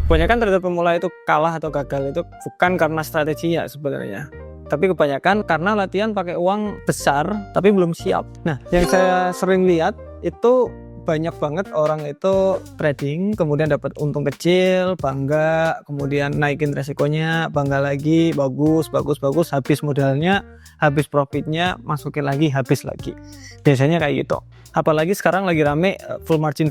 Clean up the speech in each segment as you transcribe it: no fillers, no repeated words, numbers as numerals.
Kebanyakan trader pemula itu kalah atau gagal itu bukan karena strateginya sebenarnya, tapi kebanyakan karena latihan pakai uang besar tapi belum siap. Nah, yang saya sering lihat itu banyak banget orang itu trading, kemudian dapat untung kecil, bangga, kemudian naikin resikonya, bangga lagi, bagus, habis modalnya, habis profitnya, masukin lagi, habis lagi. Biasanya kayak gitu. Apalagi sekarang lagi rame full margin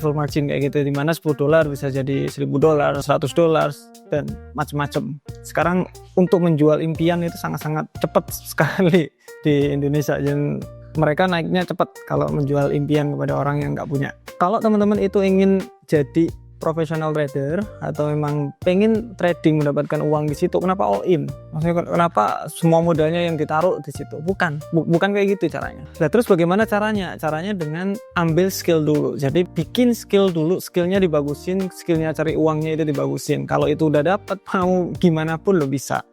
kayak gitu, dimana $10 bisa jadi $1.000, $100 dan macam-macam. Sekarang untuk menjual impian itu sangat-sangat cepat sekali di Indonesia, dan mereka naiknya cepat kalau menjual impian kepada orang yang nggak punya. Kalau teman-teman itu ingin jadi profesional trader atau memang pengen trading mendapatkan uang di situ, kenapa all in? Maksudnya kenapa semua modalnya yang ditaruh di situ? Bukan kayak gitu caranya. Nah, terus bagaimana caranya? Caranya dengan ambil skill dulu. Jadi bikin skill dulu, skillnya dibagusin, skillnya cari uangnya itu dibagusin. Kalau itu udah dapat, mau gimana pun lo bisa.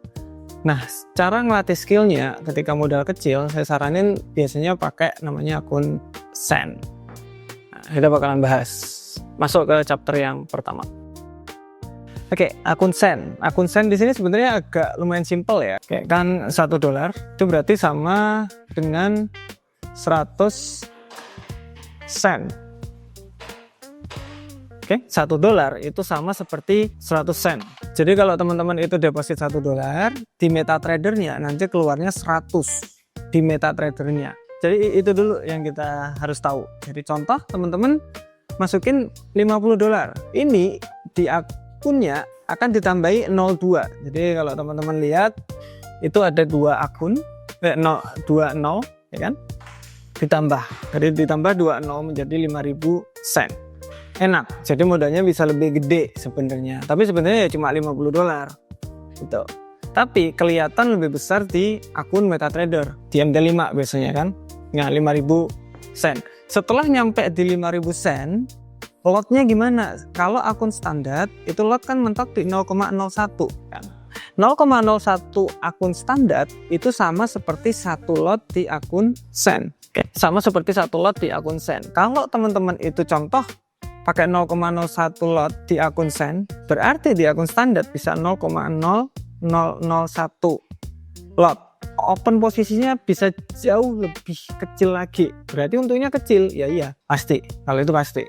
Nah, cara ngelatih skillnya ketika modal kecil, saya saranin biasanya pakai namanya akun Sen. Nah, kita bakalan bahas. Masuk ke chapter yang pertama. Oke, akun Sen. Akun Sen di sini sebenarnya agak lumayan simple ya. Kayak kan $1 itu berarti sama dengan 100 sen. Oke, $1 itu sama seperti 100 sen. Jadi kalau teman-teman itu deposit $1 di MetaTrader-nya, nanti keluarnya 100 di MetaTrader-nya. Jadi itu dulu yang kita harus tahu. Jadi contoh teman-teman masukin $50. Ini di akunnya akan ditambahi 02. Jadi kalau teman-teman lihat itu ada 2 akun, 20 ya kan? Ditambah. Jadi ditambah 20 menjadi 5.000 sen. Enak, jadi modalnya bisa lebih gede sebenarnya, tapi sebenarnya ya cuma $50 gitu. Tapi kelihatan lebih besar di akun MetaTrader, di MT5 biasanya kan, nah 5.000 sen. Setelah nyampe di 5.000 sen, lotnya gimana? Kalau akun standar itu lot kan mentok di 0,01 kan. 0,01 akun standar itu sama seperti 1 lot di akun Sen. Oke, sama seperti 1 lot di akun Sen. Kalau teman-teman itu contoh pakai 0,01 lot di akun Sen, berarti di akun standar bisa 0,0001 lot. Open posisinya bisa jauh lebih kecil lagi. Berarti untungnya kecil, ya iya, pasti. Kalau itu pasti.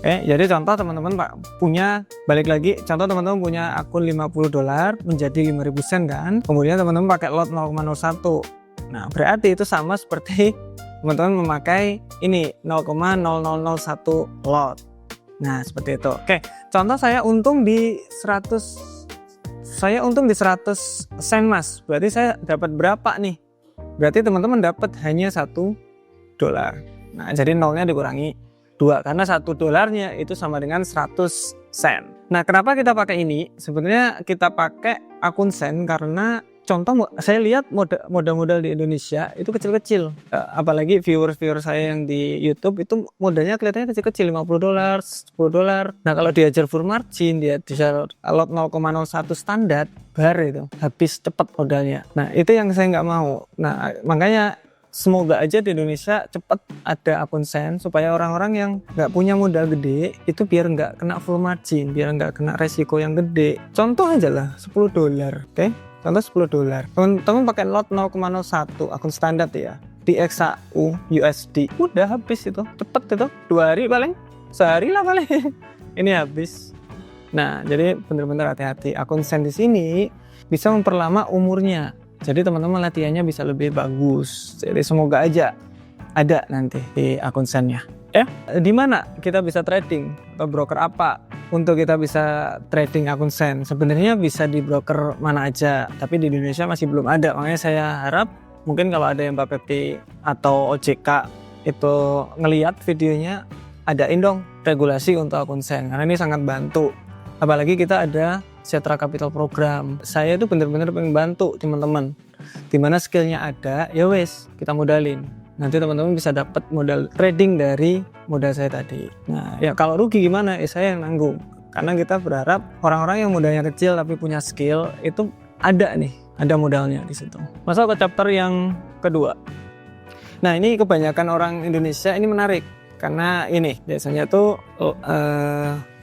Jadi contoh teman-teman punya, balik lagi, contoh teman-teman punya akun $50 menjadi 5.000 sen kan. Kemudian teman-teman pakai lot 0,01. Nah, berarti itu sama seperti teman-teman memakai ini 0,0001 lot. Nah, seperti itu. Oke, contoh saya untung di 100 sen mas, berarti saya dapat berapa nih? Berarti teman-teman dapat hanya $1. Nah, jadi nolnya dikurangi 2 karena $1 itu sama dengan 100 sen. Nah, kenapa kita pakai ini? Sebenarnya kita pakai akun Sen karena contoh saya lihat modal-modal di Indonesia itu kecil-kecil. Apalagi viewer saya yang di YouTube itu modalnya kelihatannya kecil-kecil, $50, $10. Nah, kalau diajar full margin, dia bisa lot 0,01 standar, bar itu habis cepat modalnya. Nah, itu yang saya nggak mau. Nah, makanya semoga aja di Indonesia cepat ada akun Sen supaya orang-orang yang nggak punya modal gede itu biar nggak kena full margin, biar nggak kena resiko yang gede. Contoh aja lah $10, oke? Contoh $10. Teman-teman pakai lot 0,01 akun standar ya di XAU USD, udah habis itu, cepet itu, 2 hari paling, sehari lah paling ini habis. Nah, jadi bener-bener hati-hati. Akun Sen di sini bisa memperlama umurnya. Jadi teman-teman latihannya bisa lebih bagus. Jadi semoga aja ada nanti di akun Sennya. Di mana kita bisa trading atau broker apa untuk kita bisa trading akun Sen? Sebenarnya bisa di broker mana aja, tapi di Indonesia masih belum ada. Makanya saya harap mungkin kalau ada yang Bapepti atau OJK itu ngelihat videonya, adain dong regulasi untuk akun Sen, karena ini sangat bantu. Apalagi kita ada Setra Capital Program. Saya itu bener-bener pengen bantu teman-teman. Dimana skillnya ada, ya wes kita modalin. Nanti teman-teman bisa dapat modal trading dari modal saya tadi. Nah, ya kalau rugi gimana? Saya yang nanggung. Karena kita berharap orang-orang yang modalnya kecil tapi punya skill itu ada modalnya di situ. Masuk ke chapter yang kedua. Nah, ini kebanyakan orang Indonesia ini menarik karena ini biasanya tuh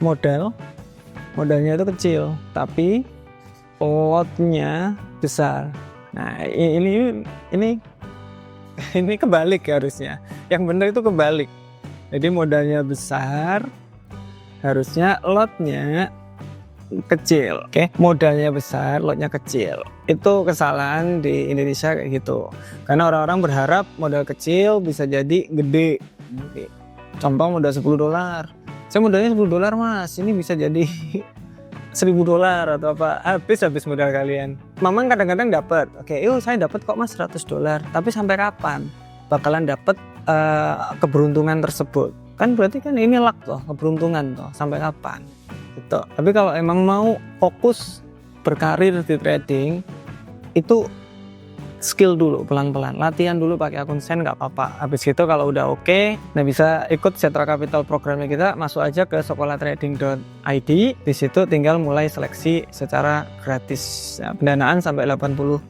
modal modalnya itu kecil tapi lotnya besar. Nah, ini kebalik harusnya. Yang benar itu kebalik. Jadi modalnya besar, harusnya lotnya kecil. Oke, modalnya besar, lotnya kecil. Itu kesalahan di Indonesia kayak gitu. Karena orang-orang berharap modal kecil bisa jadi gede. Contoh modal $10. Saya modalnya $10 mas, ini bisa jadi $1.000 atau apa, habis modal kalian. Memang kadang-kadang dapat, oke, yuk saya dapat kok mas $100, tapi sampai kapan bakalan dapat keberuntungan tersebut? Kan berarti kan ini luck toh, keberuntungan toh, sampai kapan? Gitu. Tapi kalau emang mau fokus berkarir di trading, itu skill dulu, pelan-pelan, latihan dulu pakai akun Sen nggak apa-apa. Habis itu kalau udah oke, nah bisa ikut Setra Capital programnya kita, masuk aja ke sekolahtrading.id. Di situ tinggal mulai seleksi secara gratis, ya, pendanaan sampai 80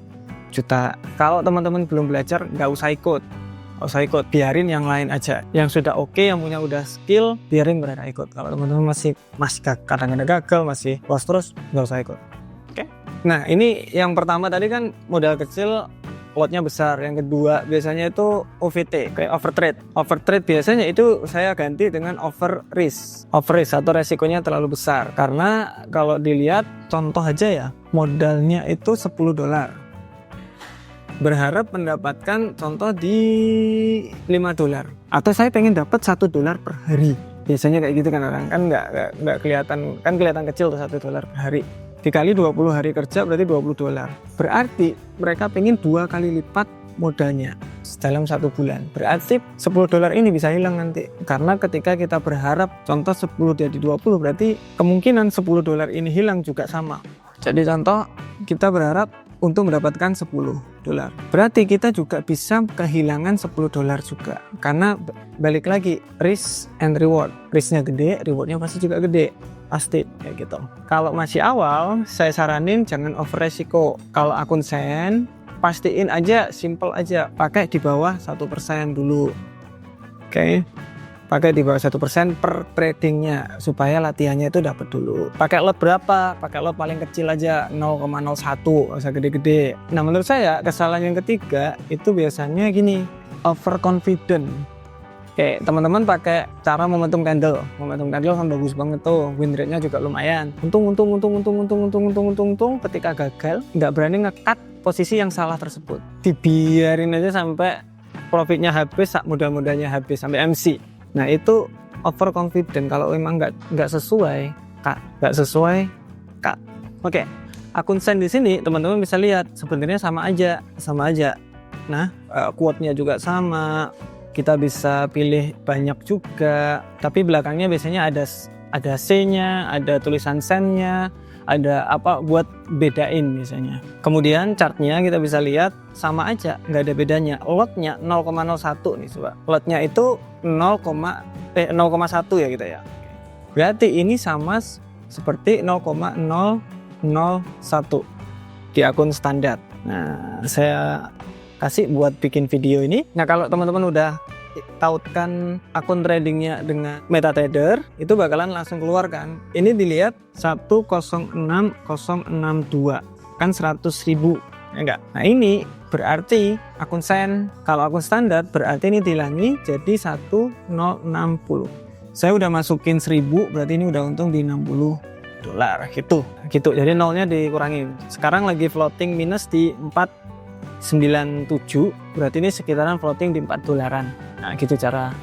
juta. Kalau teman-teman belum belajar, nggak usah ikut, biarin yang lain aja. Yang sudah oke, yang punya udah skill, biarin mereka ikut. Kalau teman-teman masih kadang-kadang gagal, masih lost terus, nggak usah ikut. Nah, ini yang pertama tadi kan modal kecil, lotnya besar. Yang kedua biasanya itu OVT, kayak overtrade. Overtrade biasanya itu saya ganti dengan over risk atau resikonya terlalu besar. Karena kalau dilihat contoh aja ya, modalnya itu $10. Berharap mendapatkan contoh di $5. Atau saya pengen dapat $1 per hari. Biasanya kayak gitu kan orang, kan nggak kelihatan, kan kelihatan kecil tuh $1 per hari. Dikali 20 hari kerja berarti $20. Berarti mereka pengen 2 kali lipat modalnya dalam 1 bulan. Berarti $10 ini bisa hilang nanti. Karena ketika kita berharap contoh 10 jadi 20, berarti kemungkinan $10 ini hilang juga sama. Jadi contoh kita berharap untuk mendapatkan $10. Berarti kita juga bisa kehilangan $10 juga. Karena balik lagi, risk and reward. Risknya gede, rewardnya pasti juga gede. Pasti kayak gitu. Kalau masih awal, saya saranin jangan over resiko. Kalau akun Sen, pastiin aja, simple aja, pakai di bawah 1% dulu. Oke. Pakai di bawah 1% per tradingnya supaya latihannya itu dapat dulu. Pakai lot berapa? Pakai lot paling kecil aja 0,01, nggak usah gede-gede. Nah, menurut saya kesalahan yang ketiga itu biasanya gini, overconfident. Oke, teman-teman pakai cara momentum candle kan bagus banget tuh, win rate-nya juga lumayan. Untung, ketika gagal nggak berani nge-cut posisi yang salah tersebut. Dibiarin aja sampai profitnya habis, modal-modalnya habis sampai MC. Nah, itu overconfident. Kalau memang nggak sesuai, cut. Oke, akun Sen di sini teman-teman bisa lihat sebenarnya sama aja. Nah, quote-nya juga sama. Kita bisa pilih banyak juga, tapi belakangnya biasanya ada C-nya, ada tulisan Sen-nya, ada apa buat bedain biasanya. Kemudian chartnya kita bisa lihat sama aja, nggak ada bedanya. Lotnya 0,01 nih coba. Lotnya itu 0,1 ya kita ya. Berarti ini sama seperti 0,001 di akun standar. Nah, saya kasih buat bikin video ini. Nah, kalau teman-teman udah tautkan akun tradingnya dengan MetaTrader, itu bakalan langsung keluar kan. Ini dilihat 106.062 kan 100.000 ya enggak. Nah, ini berarti akun Sen. Kalau akun standar berarti ini dihilangi jadi 1060. Saya udah masukin 1000, berarti ini udah untung di $60 gitu. Jadi nolnya dikurangi. Sekarang lagi floating minus di 497, berarti ini sekitaran floating di $4. Nah, gitu cara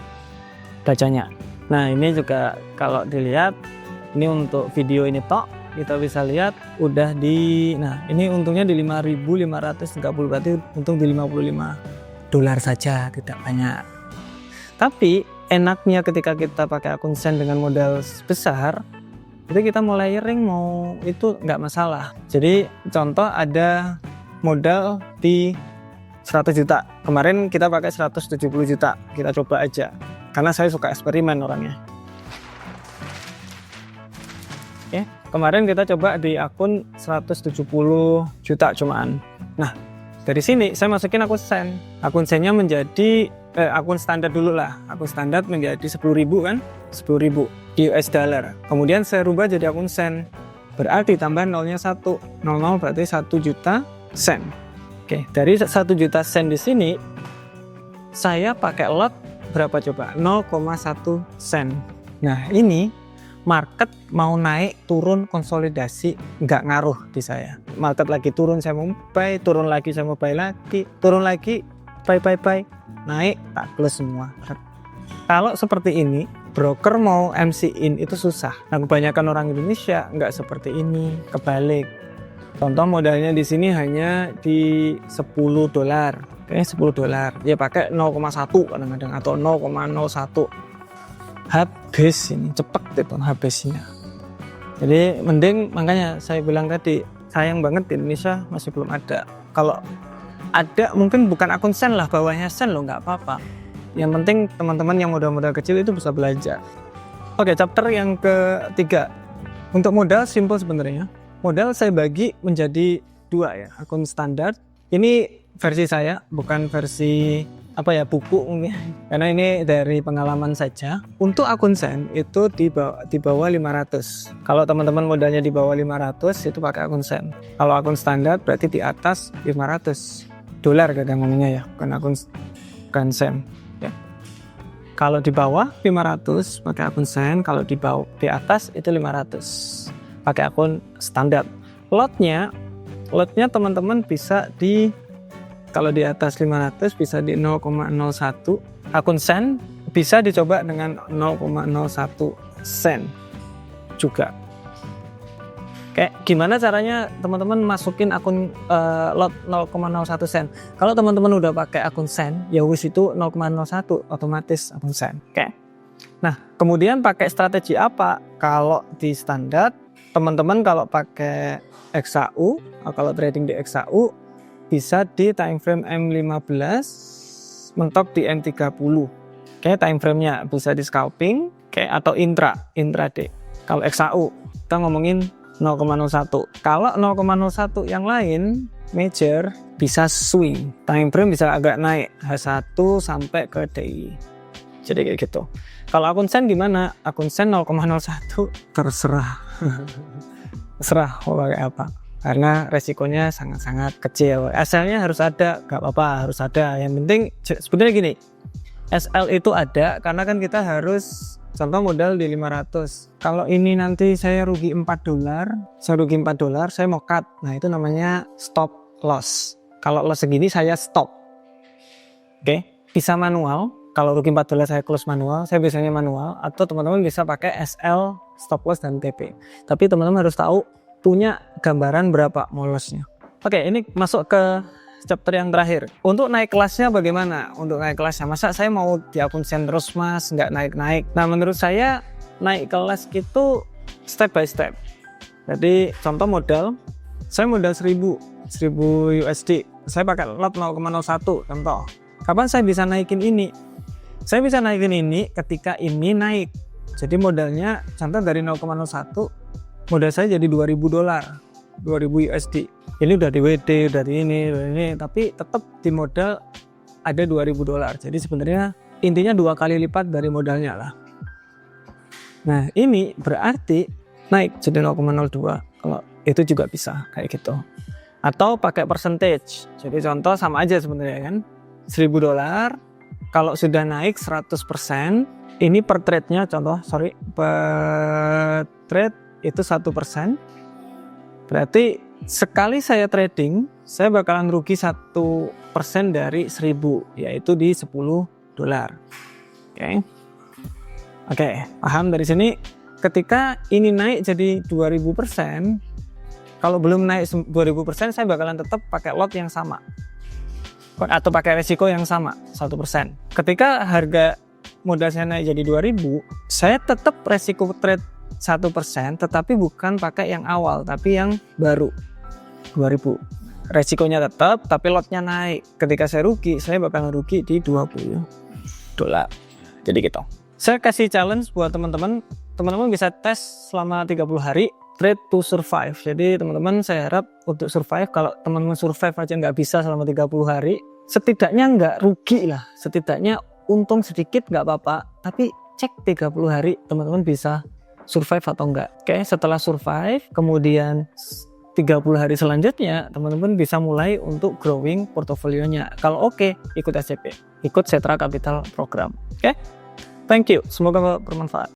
bacanya. Nah, ini juga kalau dilihat, ini untuk video ini tok, kita bisa lihat udah nah ini untungnya di 5.530, berarti untung di $55 saja, tidak banyak. Tapi enaknya ketika kita pakai akun Sen dengan modal besar, itu kita mau layering, mau itu nggak masalah. Jadi contoh ada modal di 100 juta. Kemarin kita pakai 170 juta. Kita coba aja. Karena saya suka eksperimen orangnya. Oke, kemarin kita coba di akun 170 juta cuman. Nah, dari sini saya masukin akun Sen. Akun Sennya menjadi akun standar dulu lah. Akun standar menjadi 10.000 kan? 10.000 di US dollar. Kemudian saya rubah jadi akun Sen. berarti tambah nolnya 1. 00 berarti 1 juta sen. Oke, dari 1 juta sen di sini saya pakai lot berapa coba? 0,1 sen. Nah, ini market mau naik turun konsolidasi nggak ngaruh di saya. Market lagi turun saya mau buy, turun lagi saya mau buy lagi, turun lagi buy, naik tak close semua. Kalau seperti ini broker mau MC-in itu susah. Nah, kebanyakan orang Indonesia nggak seperti ini, kebalik. Contoh modalnya di sini hanya di 10 dolar. Oke, 10 dolar. Ya pakai 0,1 kadang-kadang atau 0,01. Habis ini cepet itu habisnya. Jadi mending, makanya saya bilang tadi sayang banget di Indonesia masih belum ada. Kalau ada mungkin bukan akun sen lah, bawahnya sen loh, nggak apa-apa. Yang penting teman-teman yang modal-modal kecil itu bisa belajar. Oke, chapter yang ketiga. Untuk modal simple sebenarnya. Modal saya bagi menjadi 2 ya, akun standar. Ini versi saya, bukan versi buku mungkin. Karena ini dari pengalaman saja. Untuk akun sen itu di bawah 500. Kalau teman-teman modalnya di bawah 500 itu pakai akun sen. Kalau akun standar berarti di atas 500 dolar kadang ngomongnya ya, bukan sen ya. Kalau di bawah 500 pakai akun sen, kalau di atas itu 500 pakai akun standar. Lotnya teman-teman bisa kalau di atas 500 bisa di 0,01. Akun sen bisa dicoba dengan 0,01 sen juga. Kayak gimana caranya teman-teman masukin akun lot 0,01 sen. Kalau teman-teman udah pakai akun sen, ya wis itu 0,01 otomatis akun sen. Oke. Nah, kemudian pakai strategi apa? Kalau di standar, teman-teman kalau pakai XAU, kalau trading di XAU bisa di time frame M15 mentok di M30. Oke, time frame-nya bisa di scalping atau intraday. Kalau XAU kita ngomongin 0,01. Kalau 0,01 yang lain major bisa swing. Time frame bisa agak naik H1 sampai ke DI. Jadi kayak gitu. Kalau akun sen gimana? Akun sen 0,01 terserah. Terserah mau pakai apa. Karena resikonya sangat-sangat kecil. SL-nya harus ada, nggak apa-apa, harus ada. Yang penting sebenarnya gini, SL itu ada karena kan kita harus, contoh modal di 500. Kalau ini nanti saya rugi 4 dolar, saya mau cut. Nah, itu namanya stop loss. Kalau loss segini saya stop. Oke, bisa manual. Kalau rugi 4 dolar saya close manual, saya biasanya manual. Atau teman-teman bisa pakai SL, stop loss, dan TP. Tapi teman-teman harus tahu punya gambaran berapa mau lossnya. Oke, ini masuk ke chapter yang terakhir. Untuk naik kelasnya bagaimana? Untuk naik kelasnya, masa saya mau di akun sen terus mas, nggak naik-naik? Nah, menurut saya naik kelas itu step by step. Jadi contoh modal, saya modal 1000 USD, saya pakai lot 0,01 contoh. Kapan saya bisa naikin ini? Saya bisa naikin ini ketika ini naik. Jadi modalnya contoh dari 0,01, modal saya jadi 2000 dolar, 2000 USD. Ini udah di WD, udah di ini, tapi tetap di modal ada 2000 dolar. Jadi sebenarnya intinya 2 kali lipat dari modalnya lah. Nah, ini berarti naik jadi 0,02. Kalau itu juga bisa kayak gitu. Atau pakai percentage. Jadi contoh sama aja sebenarnya kan. 1000 dolar kalau sudah naik 100%, ini per trade-nya per trade itu 1%. Berarti sekali saya trading, saya bakalan rugi 1% dari 1000, yaitu di 10 dolar. Oke, paham dari sini? Ketika ini naik jadi 2000%, kalau belum naik 2000%, saya bakalan tetap pakai lot yang sama. Atau pakai resiko yang sama, 1%. Ketika harga modal saya naik jadi 2000, saya tetap resiko trade 1%, tetapi bukan pakai yang awal, tapi yang baru 2000. Resikonya tetap, tapi lotnya naik. Ketika saya rugi, saya bakal rugi di 20 dolar. Jadi gitu. Saya kasih challenge buat teman-teman. Teman-teman bisa tes selama 30 hari trade to survive. Jadi teman-teman saya harap untuk survive, kalau teman-teman survive aja nggak bisa selama 30 hari, setidaknya nggak rugi lah. Setidaknya untung sedikit nggak apa-apa, tapi cek 30 hari teman-teman bisa survive atau enggak. Oke, setelah survive, kemudian 30 hari selanjutnya teman-teman bisa mulai untuk growing portofolionya. Kalau oke, ikut SCP, ikut Setra Capital Program. Oke, thank you, semoga bermanfaat.